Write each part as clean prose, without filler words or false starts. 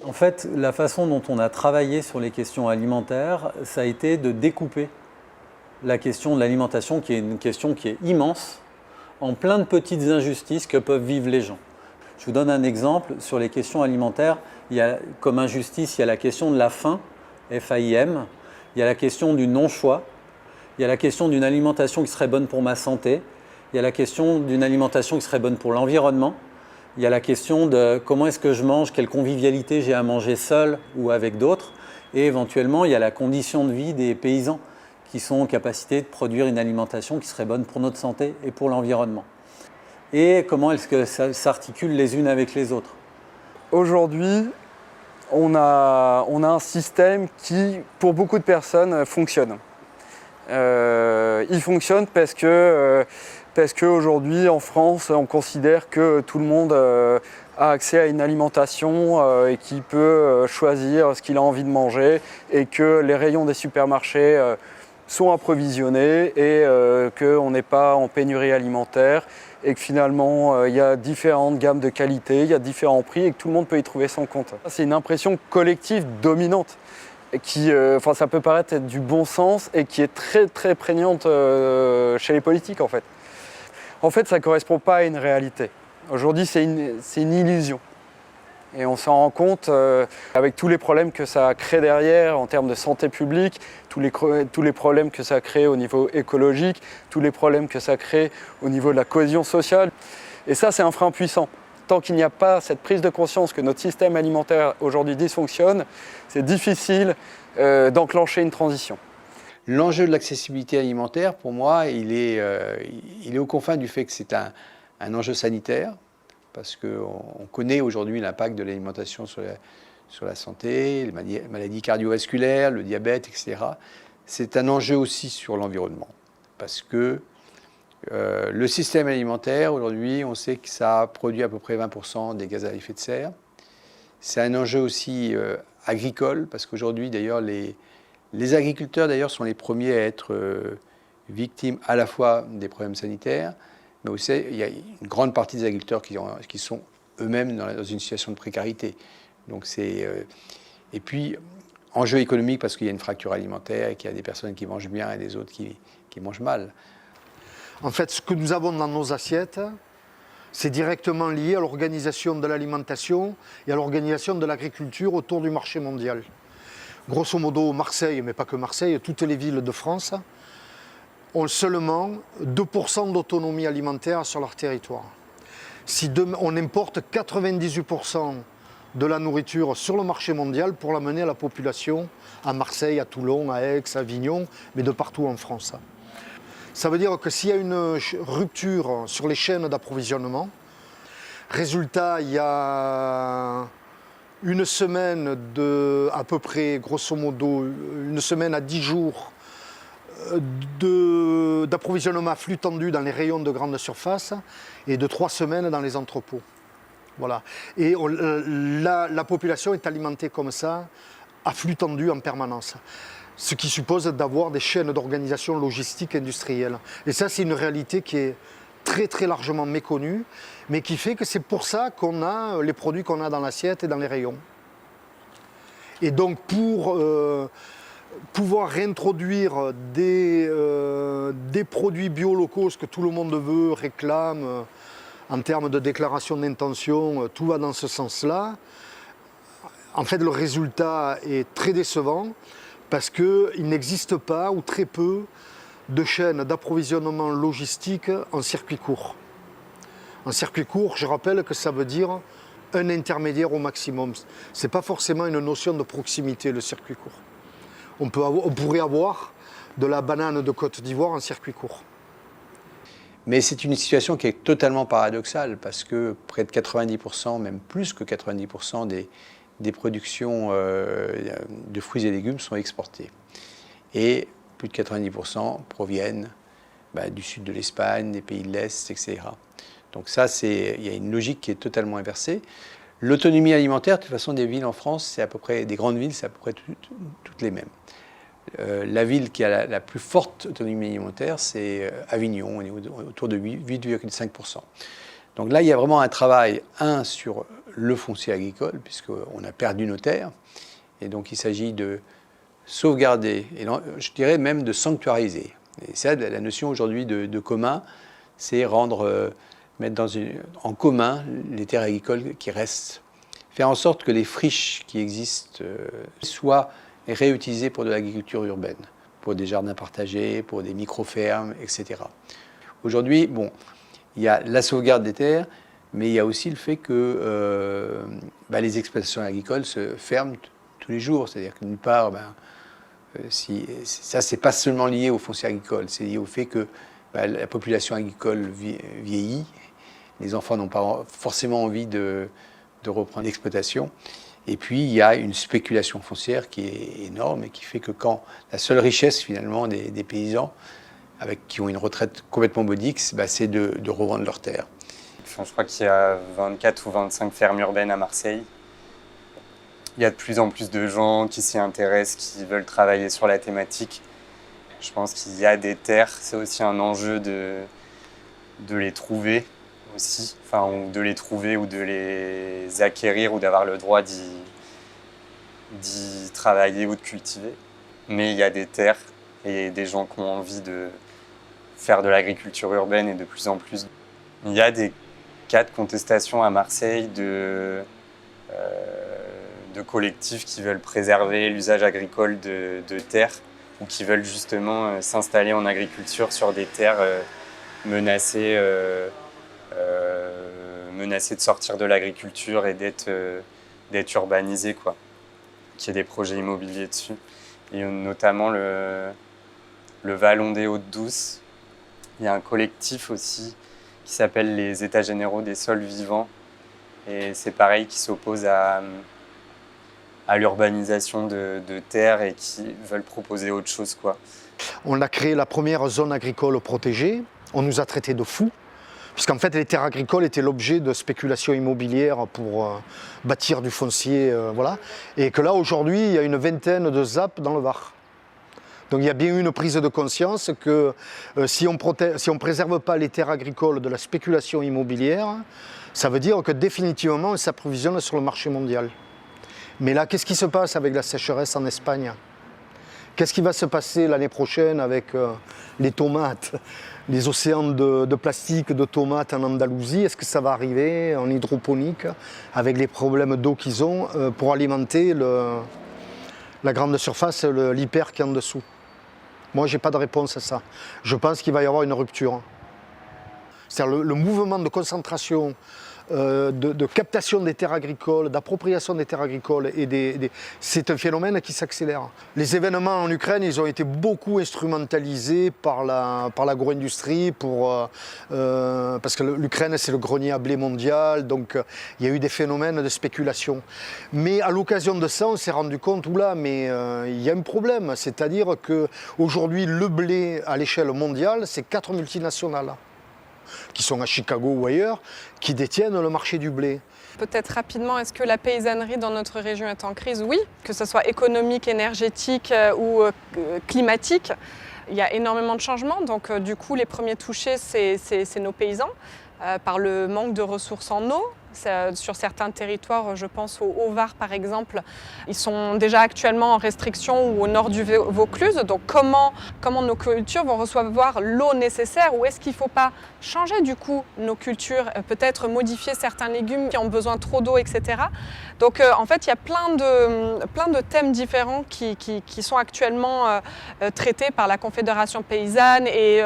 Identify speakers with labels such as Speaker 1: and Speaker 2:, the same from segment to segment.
Speaker 1: En fait, la façon dont on a travaillé sur les questions alimentaires, ça a été de découper la question de l'alimentation, qui est une question qui est immense, en plein de petites injustices que peuvent vivre les gens. Je vous donne un exemple sur les questions alimentaires. Comme injustice, il y a la question de la faim, F-A-I-M, il y a la question du non-choix, il y a la question d'une alimentation qui serait bonne pour ma santé, il y a la question d'une alimentation qui serait bonne pour l'environnement, il y a la question de comment est-ce que je mange, quelle convivialité j'ai à manger seul ou avec d'autres, et éventuellement il y a la condition de vie des paysans qui sont en capacité de produire une alimentation qui serait bonne pour notre santé et pour l'environnement. Et comment est-ce que ça s'articule les unes avec les autres?
Speaker 2: Aujourd'hui, on a un système qui, pour beaucoup de personnes, fonctionne. Il fonctionne parce qu'aujourd'hui, en France, on considère que tout le monde a accès à une alimentation et qu'il peut choisir ce qu'il a envie de manger et que les rayons des supermarchés sont approvisionnés et qu'on n'est pas en pénurie alimentaire et que finalement il y a différentes gammes de qualité, il y a différents prix et que tout le monde peut y trouver son compte. C'est une impression collective dominante qui, ça peut paraître être du bon sens et qui est très très prégnante chez les politiques en fait. En fait, ça ne correspond pas à une réalité. Aujourd'hui, c'est une illusion. Et on s'en rend compte avec tous les problèmes que ça crée derrière en termes de santé publique, tous les problèmes que ça crée au niveau écologique, tous les problèmes que ça crée au niveau de la cohésion sociale. Et ça, c'est un frein puissant. Tant qu'il n'y a pas cette prise de conscience que notre système alimentaire aujourd'hui dysfonctionne, c'est difficile d'enclencher une transition.
Speaker 3: L'enjeu de l'accessibilité alimentaire, pour moi, il est aux confins du fait que c'est un enjeu sanitaire, parce qu'on connaît aujourd'hui l'impact de l'alimentation sur la santé, les maladies cardiovasculaires, le diabète, etc. C'est un enjeu aussi sur l'environnement, parce que le système alimentaire, aujourd'hui, on sait que ça produit à peu près 20% des gaz à effet de serre. C'est un enjeu aussi agricole, parce qu'aujourd'hui, d'ailleurs, les agriculteurs, d'ailleurs, sont les premiers à être victimes à la fois des problèmes sanitaires, mais aussi, il y a une grande partie des agriculteurs qui sont eux-mêmes dans une situation de précarité. Donc et puis, enjeu économique, parce qu'il y a une fracture alimentaire et qu'il y a des personnes qui mangent bien et des autres qui mangent mal.
Speaker 4: En fait, ce que nous avons dans nos assiettes, c'est directement lié à l'organisation de l'alimentation et à l'organisation de l'agriculture autour du marché mondial. Grosso modo, Marseille, mais pas que Marseille, toutes les villes de France ont seulement 2% d'autonomie alimentaire sur leur territoire. Si on importe 98% de la nourriture sur le marché mondial pour l'amener à la population, à Marseille, à Toulon, à Aix, à Avignon, mais de partout en France. Ça veut dire que s'il y a une rupture sur les chaînes d'approvisionnement, résultat, il y a une semaine à peu près, grosso modo, une semaine à 10 jours d'approvisionnement à flux tendu dans les rayons de grande surface et de 3 semaines dans les entrepôts. Voilà. Et la population est alimentée comme ça, à flux tendu en permanence. Ce qui suppose d'avoir des chaînes d'organisation logistique industrielle. Et ça, c'est une réalité qui est très très largement méconnue, mais qui fait que c'est pour ça qu'on a les produits qu'on a dans l'assiette et dans les rayons. Et donc pour pouvoir réintroduire des produits bio locaux, ce que tout le monde veut, réclame, en termes de déclaration d'intention, tout va dans ce sens-là. En fait, le résultat est très décevant parce qu'il n'existe pas ou très peu de chaînes d'approvisionnement logistique en circuit court. En circuit court, je rappelle que ça veut dire un intermédiaire au maximum. Ce n'est pas forcément une notion de proximité, le circuit court. On pourrait avoir de la banane de Côte d'Ivoire en circuit court.
Speaker 3: Mais c'est une situation qui est totalement paradoxale, parce que près de 90%, même plus que 90% des productions de fruits et légumes sont exportées. Et plus de 90% proviennent du sud de l'Espagne, des pays de l'Est, etc. Donc ça, il y a une logique qui est totalement inversée. L'autonomie alimentaire, de toute façon, des villes en France, c'est à peu près, des grandes villes, c'est à peu près toutes les mêmes. La ville qui a la plus forte autonomie alimentaire, c'est Avignon, on est autour de 8,5%. Donc là, il y a vraiment un travail, sur le foncier agricole, puisqu'on a perdu nos terres. Et donc, il s'agit de sauvegarder, et je dirais même de sanctuariser. Et ça, la notion aujourd'hui de commun, c'est mettre en commun les terres agricoles qui restent. Faire en sorte que les friches qui existent soient réutilisées pour de l'agriculture urbaine, pour des jardins partagés, pour des micro-fermes, etc. Aujourd'hui, il y a la sauvegarde des terres, mais il y a aussi le fait que les exploitations agricoles se ferment tous les jours. C'est-à-dire que d'une part, ça, c'est pas seulement lié au foncier agricole, c'est lié au fait que la population agricole vieillit, les enfants n'ont pas forcément envie de reprendre l'exploitation. Et puis, il y a une spéculation foncière qui est énorme et qui fait que quand la seule richesse, finalement, des paysans, qui ont une retraite complètement modique, c'est de revendre leurs terres.
Speaker 5: Je crois qu'il y a 24 ou 25 fermes urbaines à Marseille. Il y a de plus en plus de gens qui s'y intéressent, qui veulent travailler sur la thématique. Je pense qu'il y a des terres, c'est aussi un enjeu de les trouver aussi, ou de les trouver ou de les acquérir ou d'avoir le droit d'y travailler ou de cultiver. Mais il y a des terres et des gens qui ont envie de faire de l'agriculture urbaine et de plus en plus. Il y a des cas de contestation à Marseille de collectifs qui veulent préserver l'usage agricole de terres ou qui veulent justement s'installer en agriculture sur des terres menacées de sortir de l'agriculture et d'être urbanisées, quoi. Qu'il y ait des projets immobiliers dessus. Et notamment le Vallon des Hautes-Douces. Il y a un collectif aussi qui s'appelle les États généraux des sols vivants. Et c'est pareil, qui s'oppose à l'urbanisation de terres et qui veulent proposer autre chose, quoi.
Speaker 4: On a créé la première zone agricole protégée. On nous a traités de fous, puisqu'en fait les terres agricoles étaient l'objet de spéculations immobilières pour bâtir du foncier, voilà. Et que là aujourd'hui, il y a une vingtaine de ZAP dans le Var. Donc il y a bien eu une prise de conscience que si on ne préserve pas les terres agricoles de la spéculation immobilière, ça veut dire que définitivement on s'approvisionne sur le marché mondial. Mais là, qu'est-ce qui se passe avec la sécheresse en Espagne? Qu'est-ce qui va se passer l'année prochaine avec les tomates, les océans de plastique de tomates en Andalousie? Est-ce que ça va arriver en hydroponique avec les problèmes d'eau qu'ils ont pour alimenter la grande surface, l'hyper qui est en dessous? Moi, je n'ai pas de réponse à ça. Je pense qu'il va y avoir une rupture. C'est-à-dire le mouvement de concentration, de captation des terres agricoles, d'appropriation des terres agricoles, c'est un phénomène qui s'accélère. Les événements en Ukraine, ils ont été beaucoup instrumentalisés par l'agro-industrie, parce que l'Ukraine, c'est le grenier à blé mondial, donc il y a eu des phénomènes de spéculation. Mais à l'occasion de ça, on s'est rendu compte, il y a un problème, c'est-à-dire qu'aujourd'hui, le blé à l'échelle mondiale, c'est 4 multinationales qui sont à Chicago ou ailleurs, qui détiennent le marché du blé.
Speaker 6: Peut-être rapidement, est-ce que la paysannerie dans notre région est en crise? Oui, que ce soit économique, énergétique ou climatique. Il y a énormément de changements, donc du coup les premiers touchés, c'est nos paysans, par le manque de ressources en eau. Sur certains territoires, je pense au Haut-Var par exemple, ils sont déjà actuellement en restriction ou au nord du Vaucluse. Donc comment nos cultures vont recevoir l'eau nécessaire, ou est-ce qu'il ne faut pas changer du coup nos cultures, peut-être modifier certains légumes qui ont besoin trop d'eau, etc. Donc en fait il y a plein de thèmes différents qui sont actuellement traités par la Confédération paysanne et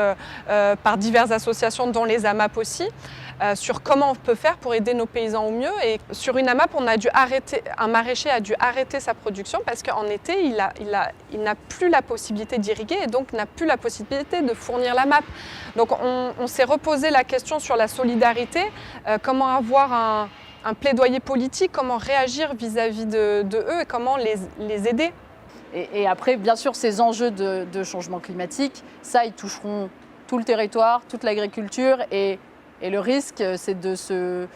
Speaker 6: par diverses associations dont les AMAP aussi. Sur comment on peut faire pour aider nos paysans au mieux. Et sur une AMAP, un maraîcher a dû arrêter sa production parce qu'en été, il n'a plus la possibilité d'irriguer et donc n'a plus la possibilité de fournir la MAP. Donc on s'est reposé la question sur la solidarité, comment avoir un plaidoyer politique, comment réagir vis-à-vis de eux et comment les aider.
Speaker 7: Et après, bien sûr, ces enjeux de changement climatique, ça, ils toucheront tout le territoire, toute l'agriculture et le risque, c'est de se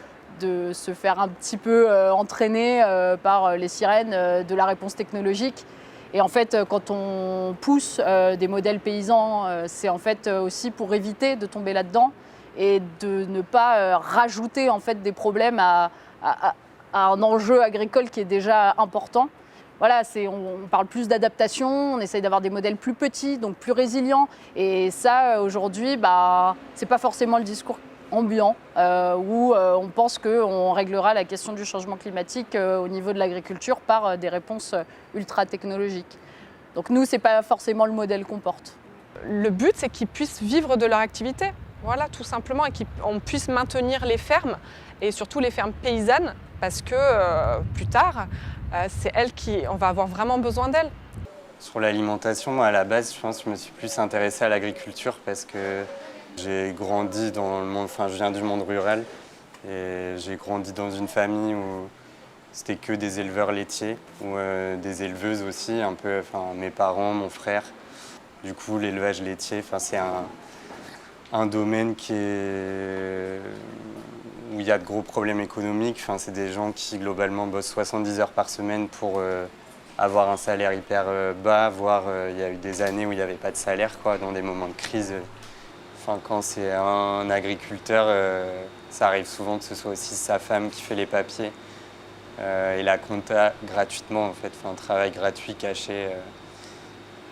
Speaker 7: faire un petit peu entraîner par les sirènes de la réponse technologique. Et en fait, quand on pousse des modèles paysans, c'est en fait aussi pour éviter de tomber là-dedans et de ne pas rajouter en fait des problèmes à un enjeu agricole qui est déjà important. Voilà, on parle plus d'adaptation, on essaye d'avoir des modèles plus petits, donc plus résilients. Et ça, aujourd'hui, c'est pas forcément le discours ambiant, où on pense qu'on réglera la question du changement climatique au niveau de l'agriculture par des réponses ultra technologiques. Donc nous, c'est pas forcément le modèle qu'on porte.
Speaker 6: Le but, c'est qu'ils puissent vivre de leur activité, voilà, tout simplement, et qu'on puisse maintenir les fermes, et surtout les fermes paysannes, parce que plus tard, c'est on va avoir vraiment besoin d'elles.
Speaker 5: Sur l'alimentation, moi à la base, je pense que je me suis plus intéressé à l'agriculture parce que j'ai grandi dans le monde, je viens du monde rural et j'ai grandi dans une famille où c'était que des éleveurs laitiers ou des éleveuses aussi, un peu, mes parents, mon frère. Du coup, l'élevage laitier, c'est un domaine où il y a de gros problèmes économiques. C'est des gens qui globalement bossent 70 heures par semaine pour avoir un salaire hyper bas, voire il y a eu des années où il n'y avait pas de salaire, dans des moments de crise. Quand c'est un agriculteur, ça arrive souvent que ce soit aussi sa femme qui fait les papiers et la compta gratuitement, en fait, un travail gratuit caché.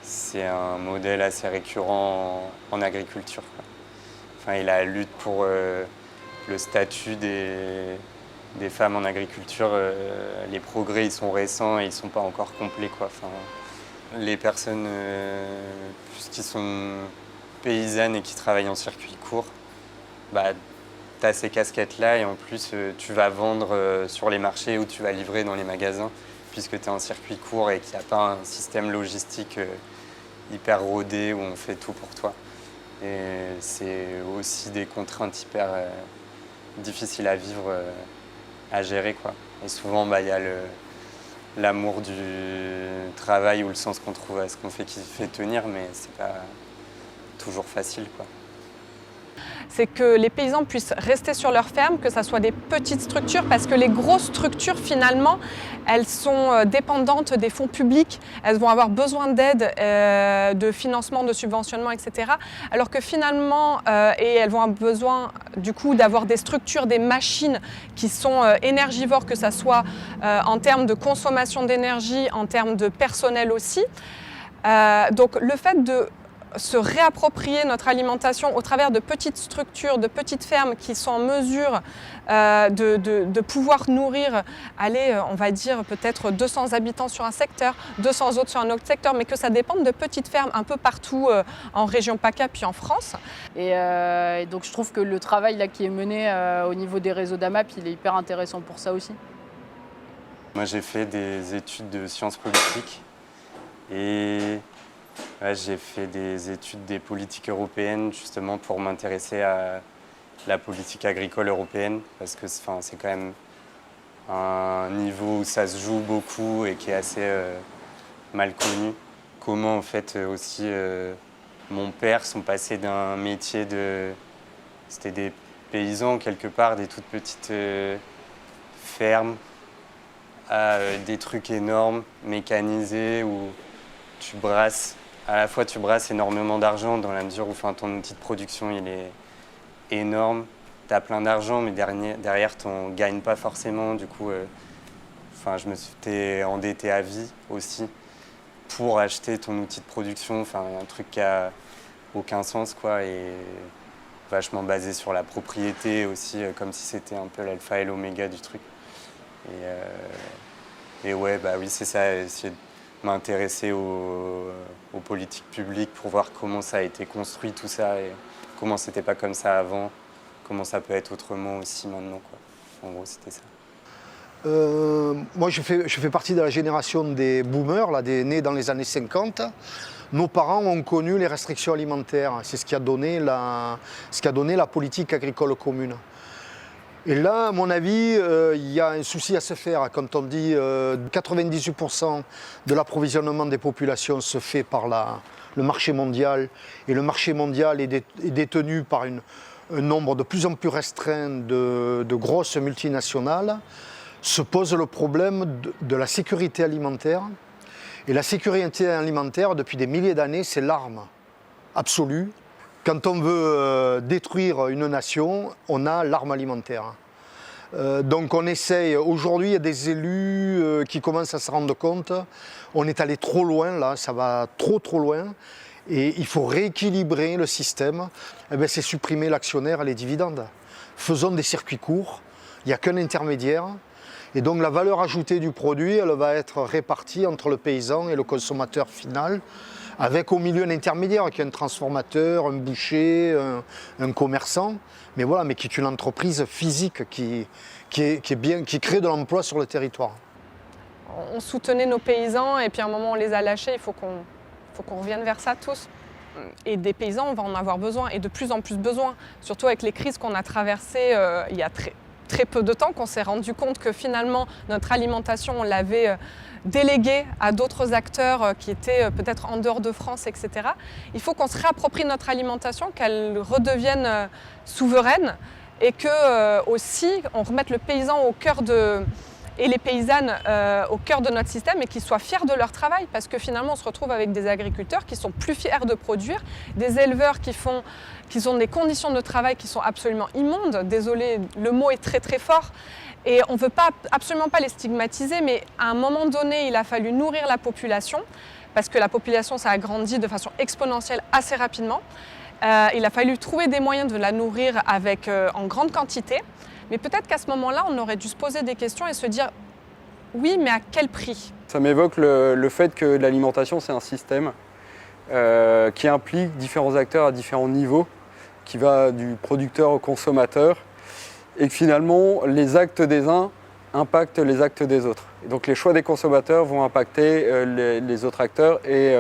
Speaker 5: C'est un modèle assez récurrent en agriculture, et la lutte pour le statut des femmes en agriculture, les progrès ils sont récents et ils ne sont pas encore complets, les personnes qui sont paysannes et qui travaillent en circuit court, tu as ces casquettes-là et en plus tu vas vendre sur les marchés ou tu vas livrer dans les magasins puisque tu es en circuit court et qu'il n'y a pas un système logistique hyper rodé où on fait tout pour toi. Et c'est aussi des contraintes hyper difficiles à vivre, à gérer, Et souvent, il y a l'amour du travail ou le sens qu'on trouve à ce qu'on fait qui fait tenir, mais c'est pas toujours facile,
Speaker 6: C'est que les paysans puissent rester sur leur ferme, que ce soit des petites structures, parce que les grosses structures, finalement, elles sont dépendantes des fonds publics, elles vont avoir besoin d'aide, de financement, de subventionnement, etc. Alors que finalement, et elles vont avoir besoin du coup d'avoir des structures, des machines qui sont énergivores, que ce soit en termes de consommation d'énergie, en termes de personnel aussi. Donc le fait de se réapproprier notre alimentation au travers de petites structures, de petites fermes qui sont en mesure de pouvoir nourrir, on va dire peut-être 200 habitants sur un secteur, 200 autres sur un autre secteur, mais que ça dépende de petites fermes un peu partout en région PACA puis en France.
Speaker 7: Et donc je trouve que le travail là, qui est mené au niveau des réseaux d'AMAP, il est hyper intéressant pour ça aussi.
Speaker 5: Moi j'ai fait des études de sciences politiques et j'ai fait des études des politiques européennes justement pour m'intéresser à la politique agricole européenne parce que c'est quand même un niveau où ça se joue beaucoup et qui est assez mal connu. Comment en fait aussi mon père sont passés d'un métier c'était des paysans quelque part, des toutes petites fermes à des trucs énormes, mécanisés où à la fois tu brasses énormément d'argent dans la mesure où ton outil de production il est énorme, tu as plein d'argent mais derrière tu n'en gagnes pas forcément, du coup je me suis endetté à vie aussi pour acheter ton outil de production, un truc qui a aucun sens et vachement basé sur la propriété aussi, comme si c'était un peu l'alpha et l'oméga du truc. Et ouais, oui, c'est ça, essayer de m'intéresser aux politiques publiques pour voir comment ça a été construit tout ça et comment c'était pas comme ça avant, comment ça peut être autrement aussi maintenant, En gros, c'était ça.
Speaker 4: Moi, je fais partie de la génération des boomers, des nés dans les années 50. Nos parents ont connu les restrictions alimentaires. C'est ce qui a donné la politique agricole commune. Et là, à mon avis, il y a un souci à se faire quand on dit 98% de l'approvisionnement des populations se fait par le marché mondial. Et le marché mondial est détenu par un nombre de plus en plus restreint de grosses multinationales. Se pose le problème de la sécurité alimentaire. Et la sécurité alimentaire, depuis des milliers d'années, c'est l'arme absolue quand on veut détruire une nation, on a l'arme alimentaire. Donc on essaye, aujourd'hui il y a des élus qui commencent à se rendre compte, on est allé trop loin là, ça va trop loin, et il faut rééquilibrer le système, c'est supprimer l'actionnaire et les dividendes. Faisons des circuits courts, il n'y a qu'un intermédiaire, et donc la valeur ajoutée du produit, elle va être répartie entre le paysan et le consommateur final, avec au milieu un intermédiaire qui est un transformateur, un boucher, un commerçant, mais voilà, mais qui est une entreprise physique qui crée de l'emploi sur le territoire.
Speaker 6: On soutenait nos paysans et puis à un moment on les a lâchés, il faut qu'on revienne vers ça tous. Et des paysans, on va en avoir besoin et de plus en plus besoin, surtout avec les crises qu'on a traversées il y a très peu de temps, qu'on s'est rendu compte que finalement notre alimentation, on l'avait déléguée à d'autres acteurs qui étaient peut-être en dehors de France, etc. Il faut qu'on se réapproprie notre alimentation, qu'elle redevienne souveraine et que aussi on remette le paysan au cœur et les paysannes au cœur de notre système et qu'ils soient fiers de leur travail, parce que finalement on se retrouve avec des agriculteurs qui sont plus fiers de produire, des éleveurs qui ont des conditions de travail qui sont absolument immondes. Désolé, le mot est très fort et on ne veut absolument pas les stigmatiser, mais à un moment donné il a fallu nourrir la population, parce que la population ça a grandi de façon exponentielle assez rapidement. Il a fallu trouver des moyens de la nourrir en grande quantité. Mais peut-être qu'à ce moment-là, on aurait dû se poser des questions et se dire oui, mais à quel prix?
Speaker 2: Ça m'évoque le fait que l'alimentation, c'est un système qui implique différents acteurs à différents niveaux, qui va du producteur au consommateur, et que finalement, les actes des uns impactent les actes des autres. Et donc les choix des consommateurs vont impacter les autres acteurs et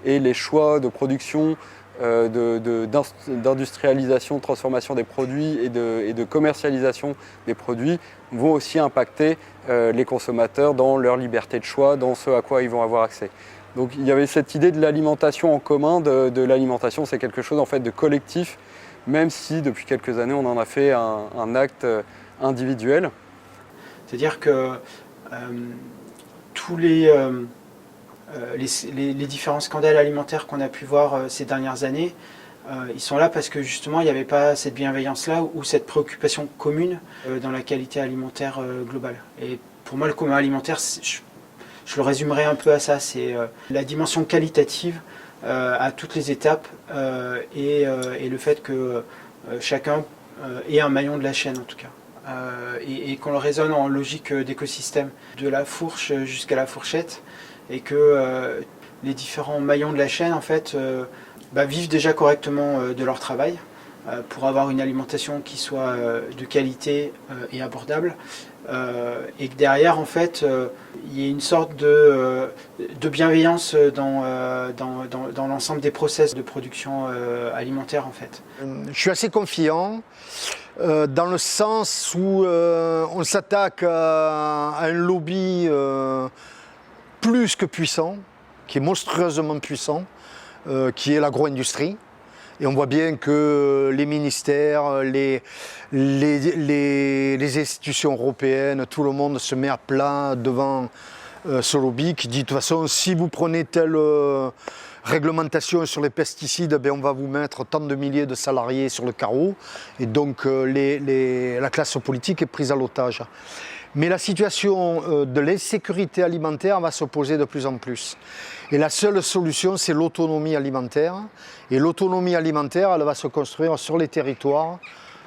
Speaker 2: les choix de production, d'industrialisation, de transformation des produits et de commercialisation des produits vont aussi impacter les consommateurs dans leur liberté de choix, dans ce à quoi ils vont avoir accès. Donc il y avait cette idée de l'alimentation en commun, de l'alimentation c'est quelque chose en fait de collectif, même si depuis quelques années on en a fait un acte individuel.
Speaker 8: C'est-à-dire que tous les différents scandales alimentaires qu'on a pu voir ces dernières années, ils sont là parce que justement il n'y avait pas cette bienveillance-là ou cette préoccupation commune dans la qualité alimentaire globale. Et pour moi le commun alimentaire, je le résumerai un peu à ça, c'est la dimension qualitative à toutes les étapes et le fait que chacun ait un maillon de la chaîne en tout cas. Et qu'on le raisonne en logique d'écosystème, de la fourche jusqu'à la fourchette, et que les différents maillons de la chaîne en fait, vivent déjà correctement de leur travail pour avoir une alimentation qui soit de qualité et abordable, et que derrière en fait il y ait une sorte de bienveillance dans l'ensemble des process de production alimentaire en fait.
Speaker 4: Je suis assez confiant dans le sens où on s'attaque à un lobby plus que puissant, qui est monstrueusement puissant, qui est l'agro-industrie. Et on voit bien que les ministères, les institutions européennes, tout le monde se met à plat devant ce lobby qui dit de toute façon, si vous prenez telle réglementation sur les pesticides, on va vous mettre tant de milliers de salariés sur le carreau. Et donc la classe politique est prise à l'otage. Mais la situation de l'insécurité alimentaire va se poser de plus en plus. Et la seule solution, c'est l'autonomie alimentaire. Et l'autonomie alimentaire, elle va se construire sur les territoires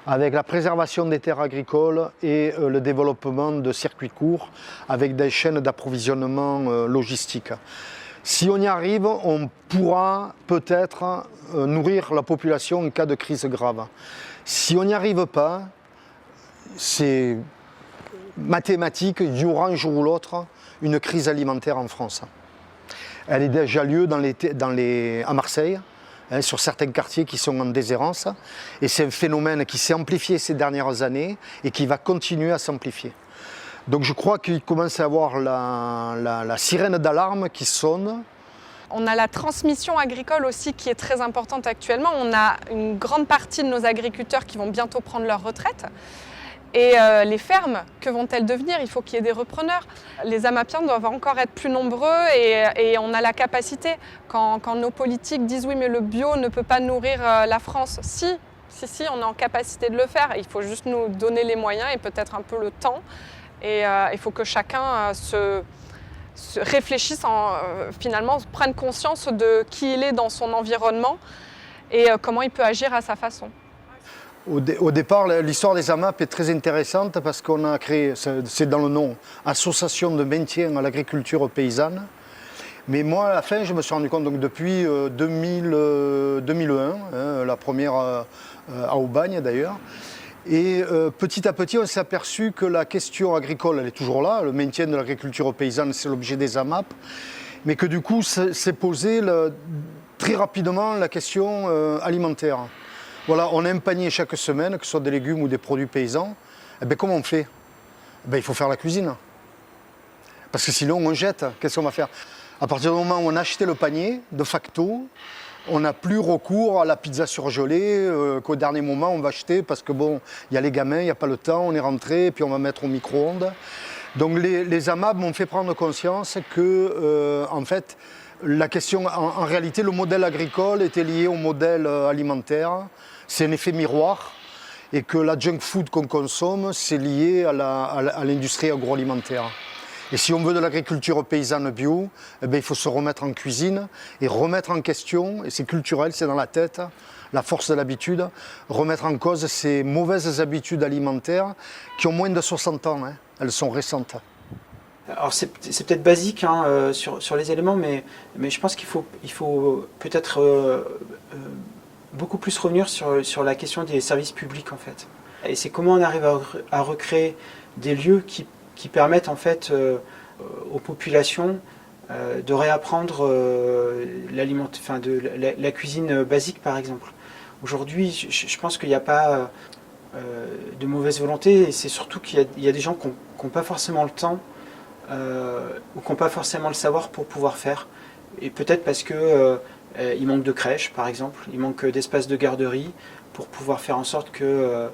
Speaker 4: avec la préservation des terres agricoles et le développement de circuits courts avec des chaînes d'approvisionnement logistiques. Si on y arrive, on pourra peut-être nourrir la population en cas de crise grave. Si on n'y arrive pas, c'est mathématique, il y aura un jour ou l'autre une crise alimentaire en France. Elle est déjà lieu à Marseille, sur certains quartiers qui sont en déshérence. Et c'est un phénomène qui s'est amplifié ces dernières années et qui va continuer à s'amplifier. Donc je crois qu'il commence à y avoir la sirène d'alarme qui sonne.
Speaker 6: On a la transmission agricole aussi qui est très importante actuellement. On a une grande partie de nos agriculteurs qui vont bientôt prendre leur retraite. Et les fermes, que vont-elles devenir? Il faut qu'il y ait des repreneurs. Les Amapiens doivent encore être plus nombreux et on a la capacité. Quand nos politiques disent oui mais le bio ne peut pas nourrir la France, si, on est en capacité de le faire. Il faut juste nous donner les moyens et peut-être un peu le temps. Et il faut que chacun se réfléchisse, finalement prenne conscience de qui il est dans son environnement et comment il peut agir à sa façon.
Speaker 4: Au départ, l'histoire des AMAP est très intéressante parce qu'on a créé, c'est dans le nom, Association de maintien à l'agriculture paysanne. Mais moi, à la fin, je me suis rendu compte, donc depuis 2001, la première à Aubagne d'ailleurs, et petit à petit, on s'est aperçu que la question agricole, elle est toujours là, le maintien de l'agriculture paysanne, c'est l'objet des AMAP, mais que du coup, s'est posé très rapidement la question alimentaire. Voilà, on a un panier chaque semaine, que ce soit des légumes ou des produits paysans. Eh bien, comment on fait? Il faut faire la cuisine. Parce que sinon, on jette. Qu'est-ce qu'on va faire? À partir du moment où on a acheté le panier, de facto, on n'a plus recours à la pizza surgelée qu'au dernier moment, on va acheter parce que bon, il y a les gamins, il n'y a pas le temps, on est rentré, puis on va mettre au micro-ondes. Donc les AMAP m'ont fait prendre conscience que, en fait, la question, en réalité, le modèle agricole était lié au modèle alimentaire. C'est un effet miroir et que la junk food qu'on consomme, c'est lié à l'industrie agroalimentaire. Et si on veut de l'agriculture paysanne bio, il faut se remettre en cuisine et remettre en question, et c'est culturel, c'est dans la tête, la force de l'habitude, remettre en cause ces mauvaises habitudes alimentaires qui ont moins de 60 ans, hein. Elles sont récentes.
Speaker 8: Alors c'est peut-être basique sur les éléments, mais je pense qu'il faut peut-être beaucoup plus revenir sur la question des services publics en fait. Et c'est comment on arrive à recréer des lieux qui permettent en fait aux populations de réapprendre la cuisine basique par exemple. Aujourd'hui, je pense qu'il n'y a pas de mauvaise volonté, et c'est surtout qu'il y a des gens qui n'ont pas forcément le temps ou qui n'ont pas forcément le savoir pour pouvoir faire. Et peut-être parce que il manque de crèches, par exemple, il manque d'espace de garderie pour pouvoir faire en sorte que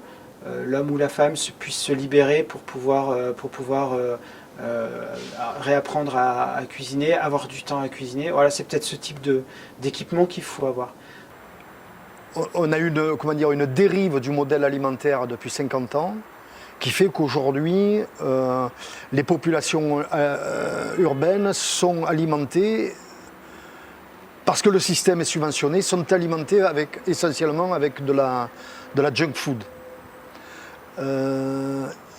Speaker 8: l'homme ou la femme puisse se libérer pour pouvoir réapprendre à cuisiner, avoir du temps à cuisiner. Voilà, c'est peut-être ce type d'équipement qu'il faut avoir.
Speaker 4: On a eu une dérive du modèle alimentaire depuis 50 ans qui fait qu'aujourd'hui, les populations urbaines sont alimentées, parce que le système est subventionné, sont alimentées essentiellement avec de la junk food.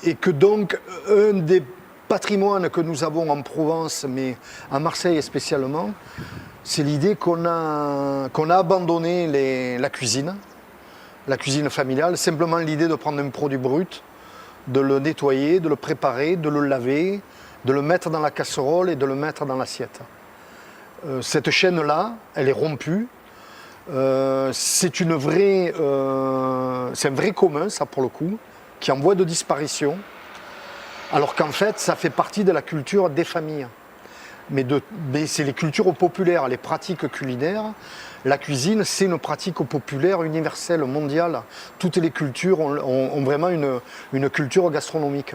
Speaker 4: Et que donc, un des patrimoines que nous avons en Provence, mais à Marseille spécialement, c'est l'idée qu'on a abandonné la cuisine familiale, simplement l'idée de prendre un produit brut, de le nettoyer, de le préparer, de le laver, de le mettre dans la casserole et de le mettre dans l'assiette. Cette chaîne-là, elle est rompue. C'est un vrai commun, ça pour le coup, qui est en voie de disparition, alors qu'en fait, ça fait partie de la culture des familles. Mais c'est les cultures populaires, les pratiques culinaires. La cuisine, c'est une pratique populaire, universelle, mondiale. Toutes les cultures ont vraiment une culture gastronomique.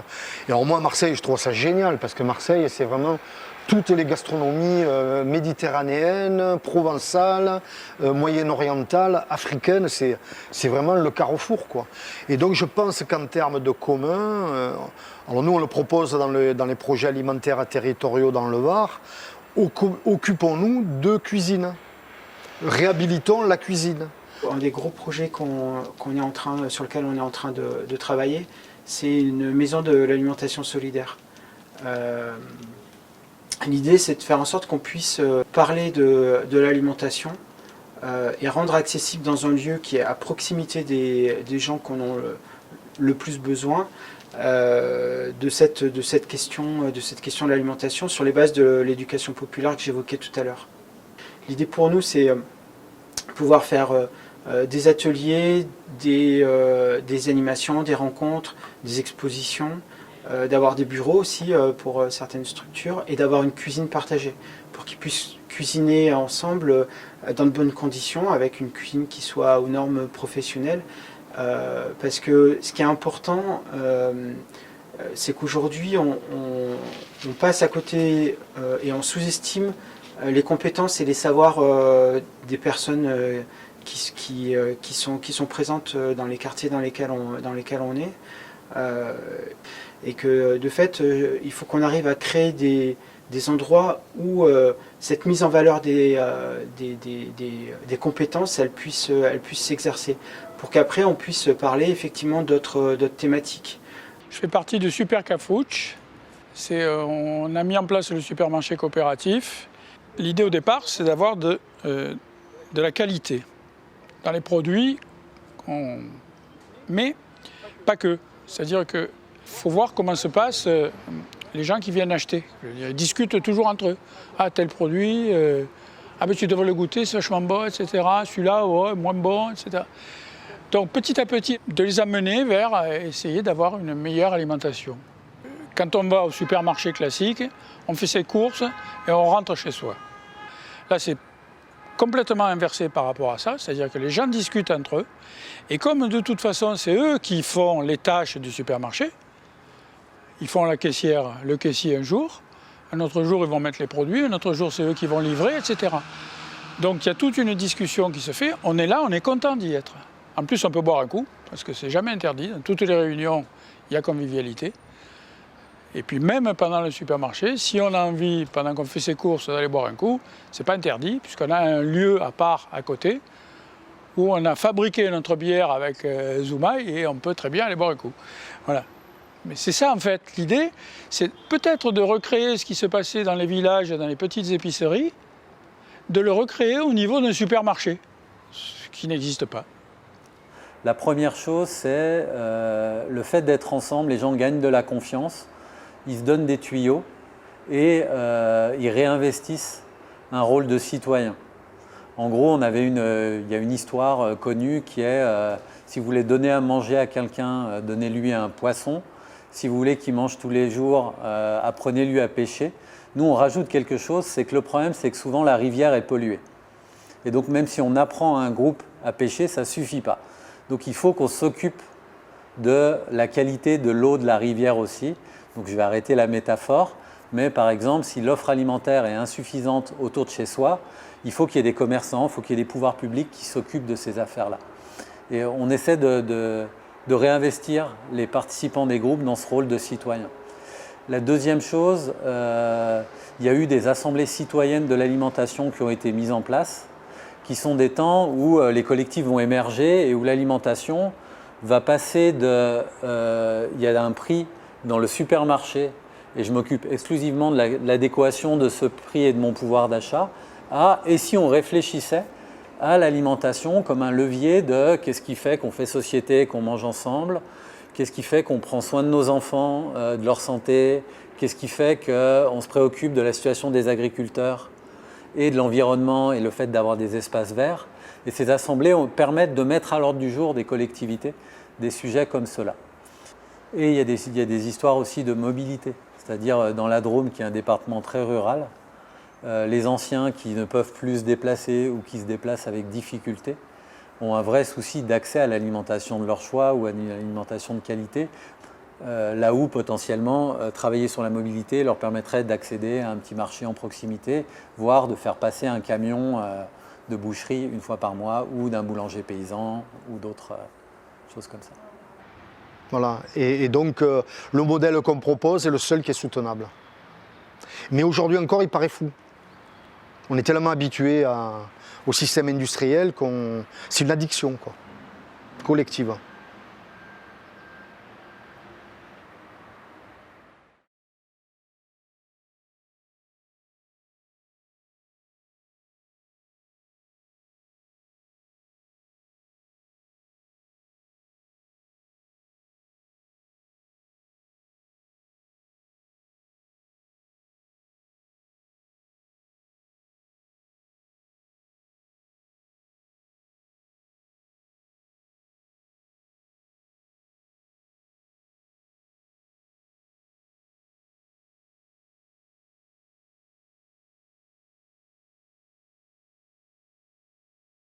Speaker 4: Et alors moi, à Marseille, je trouve ça génial, parce que Marseille, c'est vraiment toutes les gastronomies méditerranéennes, provençales, moyen-orientales, africaines, c'est vraiment le carrefour, quoi. Et donc je pense qu'en termes de commun, alors nous on le propose dans les projets alimentaires territoriaux dans le Var, occupons-nous de cuisine, réhabilitons la cuisine.
Speaker 8: Un des gros projets sur lequel on est en train de travailler, c'est une maison de l'alimentation solidaire. L'idée, c'est de faire en sorte qu'on puisse parler de l'alimentation et rendre accessible dans un lieu qui est à proximité des gens qui en ont le plus besoin de cette question de l'alimentation sur les bases de l'éducation populaire que j'évoquais tout à l'heure. L'idée pour nous, c'est pouvoir faire des ateliers, des animations, des rencontres, des expositions, d'avoir des bureaux aussi pour certaines structures et d'avoir une cuisine partagée pour qu'ils puissent cuisiner ensemble dans de bonnes conditions avec une cuisine qui soit aux normes professionnelles Parce que ce qui est important, c'est qu'aujourd'hui, on passe à côté et on sous-estime les compétences et les savoirs des personnes qui sont présentes dans les quartiers dans lesquels on est. Et que de fait, il faut qu'on arrive à créer des endroits où cette mise en valeur des compétences, elle puisse s'exercer, pour qu'après on puisse parler effectivement d'autres thématiques.
Speaker 9: Je fais partie de Super Cafouche. On a mis en place le supermarché coopératif. L'idée au départ, c'est d'avoir de la qualité dans les produits, mais pas que. C'est-à-dire qu'il faut voir comment se passent les gens qui viennent acheter. Ils discutent toujours entre eux. Ah, tel produit, ah ben tu devrais le goûter, c'est vachement bon, etc. Celui-là, ouais, moins bon, etc. Donc petit à petit, de les amener vers essayer d'avoir une meilleure alimentation. Quand on va au supermarché classique, on fait ses courses et on rentre chez soi. Là, c'est complètement inversé par rapport à ça, c'est-à-dire que les gens discutent entre eux, et comme de toute façon c'est eux qui font les tâches du supermarché, ils font la caissière, le caissier un jour, un autre jour ils vont mettre les produits, un autre jour c'est eux qui vont livrer, etc. Donc il y a toute une discussion qui se fait, on est là, on est content d'y être. En plus on peut boire un coup, parce que c'est jamais interdit, dans toutes les réunions il y a convivialité. Et puis même pendant le supermarché, si on a envie, pendant qu'on fait ses courses, d'aller boire un coup, c'est pas interdit, puisqu'on a un lieu à part à côté, où on a fabriqué notre bière avec Zoumaï, et on peut très bien aller boire un coup. Voilà. Mais c'est ça en fait, l'idée, c'est peut-être de recréer ce qui se passait dans les villages, dans les petites épiceries, de le recréer au niveau d'un supermarché, ce qui n'existe pas.
Speaker 1: La première chose, c'est le fait d'être ensemble, les gens gagnent de la confiance. Ils se donnent des tuyaux et ils réinvestissent un rôle de citoyen. En gros, il y a une histoire connue qui est si vous voulez donner à manger à quelqu'un, donnez-lui un poisson. Si vous voulez qu'il mange tous les jours, apprenez-lui à pêcher. Nous, on rajoute quelque chose, c'est que le problème, c'est que souvent la rivière est polluée. Et donc, même si on apprend à un groupe à pêcher, ça ne suffit pas. Donc, il faut qu'on s'occupe de la qualité de l'eau de la rivière aussi. Donc je vais arrêter la métaphore, mais par exemple, si l'offre alimentaire est insuffisante autour de chez soi, il faut qu'il y ait des commerçants, il faut qu'il y ait des pouvoirs publics qui s'occupent de ces affaires-là. Et on essaie de réinvestir les participants des groupes dans ce rôle de citoyen. La deuxième chose, il y a eu des assemblées citoyennes de l'alimentation qui ont été mises en place, qui sont des temps où les collectifs vont émerger et où l'alimentation va passer de... il y a un prix dans le supermarché et je m'occupe exclusivement de l'adéquation de ce prix et de mon pouvoir d'achat, et si on réfléchissait à l'alimentation comme un levier de qu'est-ce qui fait qu'on fait société, qu'on mange ensemble, qu'est-ce qui fait qu'on prend soin de nos enfants, de leur santé, qu'est-ce qui fait qu'on se préoccupe de la situation des agriculteurs et de l'environnement et le fait d'avoir des espaces verts. Et ces assemblées permettent de mettre à l'ordre du jour des collectivités des sujets comme cela. Et il y a des histoires aussi de mobilité, c'est-à-dire dans la Drôme, qui est un département très rural, les anciens qui ne peuvent plus se déplacer ou qui se déplacent avec difficulté ont un vrai souci d'accès à l'alimentation de leur choix ou à une alimentation de qualité, là où potentiellement travailler sur la mobilité leur permettrait d'accéder à un petit marché en proximité, voire de faire passer un camion de boucherie une fois par mois ou d'un boulanger paysan ou d'autres choses comme ça.
Speaker 4: Voilà. Et donc, le modèle qu'on propose est le seul qui est soutenable. Mais aujourd'hui encore, il paraît fou. On est tellement habitué au système industriel c'est une addiction, quoi, collective.